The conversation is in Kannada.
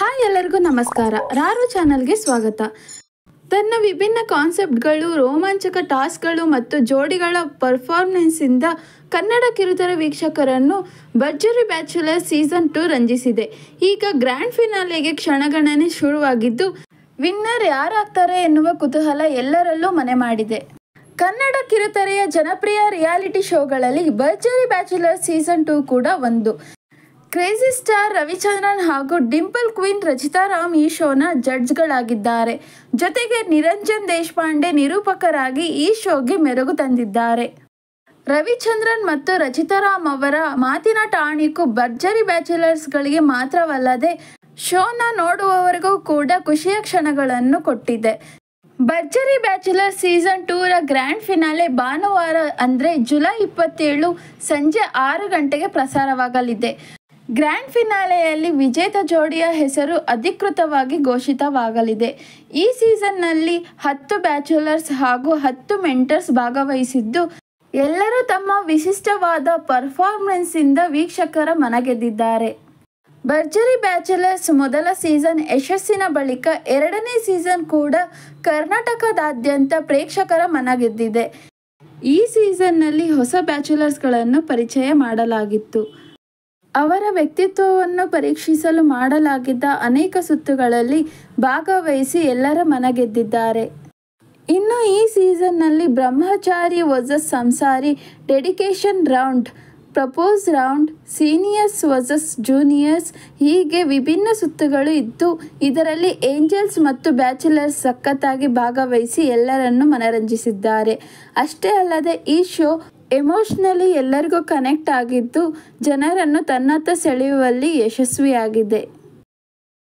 ಹಾಯ್ ಎಲ್ಲರಿಗೂ ನಮಸ್ಕಾರ. ರಾರು ಚಾನಲ್ಗೆ ಸ್ವಾಗತ. ತನ್ನ ವಿಭಿನ್ನ ಕಾನ್ಸೆಪ್ಟ್ಗಳು, ರೋಮಾಂಚಕ ಟಾಸ್ಕ್ಗಳು ಮತ್ತು ಜೋಡಿಗಳ ಪರ್ಫಾರ್ಮೆನ್ಸಿಂದ ಕನ್ನಡ ಕಿರುತೆರೆ ವೀಕ್ಷಕರನ್ನು ಭರ್ಜರಿ ಬ್ಯಾಚುಲರ್ ಸೀಸನ್ 2 ರಂಜಿಸಿದೆ. ಈಗ ಗ್ರ್ಯಾಂಡ್ ಫಿನಾಲೆಗೆ ಕ್ಷಣಗಣನೆ ಶುರುವಾಗಿದ್ದು, ವಿನ್ನರ್ ಯಾರಾಗ್ತಾರೆ ಎನ್ನುವ ಕುತೂಹಲ ಎಲ್ಲರಲ್ಲೂ ಮನೆ ಮಾಡಿದೆ. ಕನ್ನಡ ಕಿರುತೆರೆಯ ಜನಪ್ರಿಯ ರಿಯಾಲಿಟಿ ಶೋಗಳಲ್ಲಿ ಭರ್ಜರಿ ಬ್ಯಾಚುಲರ್ ಸೀಸನ್ 2 ಕೂಡ ಒಂದು. ಕ್ರೇಜಿ ಸ್ಟಾರ್ ರವಿಚಂದ್ರನ್ ಹಾಗೂ ಡಿಂಪಲ್ ಕ್ವೀನ್ ರಚಿತಾ ರಾಮ್ ಈ ಶೋನ ಜಡ್ಜ್ಗಳಾಗಿದ್ದಾರೆ. ಜೊತೆಗೆ ನಿರಂಜನ್ ದೇಶಪಾಂಡೆ ನಿರೂಪಕರಾಗಿ ಈ ಶೋಗೆ ಮೆರುಗು ತಂದಿದ್ದಾರೆ. ರವಿಚಂದ್ರನ್ ಮತ್ತು ರಚಿತಾ ರಾಮ್ ಅವರ ಮಾತಿನ ಟಾಣಿಕು ಭರ್ಜರಿ ಬ್ಯಾಚುಲರ್ಸ್ಗಳಿಗೆ ಮಾತ್ರವಲ್ಲದೆ ಶೋನ ನೋಡುವವರಿಗೂ ಕೂಡ ಖುಷಿಯ ಕ್ಷಣಗಳನ್ನು ಕೊಟ್ಟಿದೆ. ಭರ್ಜರಿ ಬ್ಯಾಚುಲರ್ ಸೀಸನ್ 2ರ ಗ್ರ್ಯಾಂಡ್ ಫಿನಾಲೆ ಭಾನುವಾರ ಅಂದರೆ ಜುಲೈ 27 ಸಂಜೆ 6 ಗಂಟೆಗೆ ಪ್ರಸಾರವಾಗಲಿದೆ. ಗ್ರ್ಯಾಂಡ್ ಫಿನಾಲೆಯಲ್ಲಿ ವಿಜೇತ ಜೋಡಿಯ ಹೆಸರು ಅಧಿಕೃತವಾಗಿ ಘೋಷಿತವಾಗಲಿದೆ. ಈ ಸೀಸನ್ನಲ್ಲಿ 10 ಬ್ಯಾಚುಲರ್ಸ್ ಹಾಗೂ 10 ಮೆಂಟರ್ಸ್ ಭಾಗವಹಿಸಿದ್ದು, ಎಲ್ಲರೂ ತಮ್ಮ ವಿಶಿಷ್ಟವಾದ ಪರ್ಫಾರ್ಮೆನ್ಸ್ನಿಂದ ವೀಕ್ಷಕರ ಮನಗೆದ್ದಿದ್ದಾರೆ. ಭರ್ಜರಿ ಬ್ಯಾಚುಲರ್ಸ್ ಮೊದಲ ಸೀಸನ್ ಯಶಸ್ಸಿನ ಬಳಿಕ ಎರಡನೇ ಸೀಸನ್ ಕೂಡ ಕರ್ನಾಟಕದಾದ್ಯಂತ ಪ್ರೇಕ್ಷಕರ ಮನಗೆದ್ದಿದೆ. ಈ ಸೀಸನ್ನಲ್ಲಿ ಹೊಸ ಬ್ಯಾಚುಲರ್ಸ್ಗಳನ್ನು ಪರಿಚಯ ಮಾಡಲಾಗಿತ್ತು. ಅವರ ವ್ಯಕ್ತಿತ್ವವನ್ನು ಪರೀಕ್ಷಿಸಲು ಮಾಡಲಾಗಿದ್ದ ಅನೇಕ ಸುತ್ತುಗಳಲ್ಲಿ ಭಾಗವಹಿಸಿ ಎಲ್ಲರ ಮನಗೆದ್ದಿದ್ದಾರೆ. ಇನ್ನು ಈ ಸೀಸನ್ನಲ್ಲಿ ಬ್ರಹ್ಮಚಾರಿ ವರ್ಸಸ್ ಸಂಸಾರಿ, dedication round, propose round, seniors versus juniors ಹೀಗೆ ವಿಭಿನ್ನ ಸುತ್ತುಗಳು ಇದ್ದು, ಇದರಲ್ಲಿ ಏಂಜಲ್ಸ್ ಮತ್ತು ಬ್ಯಾಚುಲರ್ಸ್ ಸಖತ್ತಾಗಿ ಭಾಗವಹಿಸಿ ಎಲ್ಲರನ್ನೂ ಮನರಂಜಿಸಿದ್ದಾರೆ. ಅಷ್ಟೇ ಅಲ್ಲದೆ ಈ ಶೋ ಎಮೋಷ್ನಲಿ ಎಲ್ಲರಿಗೂ ಕನೆಕ್ಟ್ ಆಗಿದ್ದು, ಜನರನ್ನು ತನ್ನತ್ತ ಸೆಳೆಯುವಲ್ಲಿ ಯಶಸ್ವಿಯಾಗಿದೆ.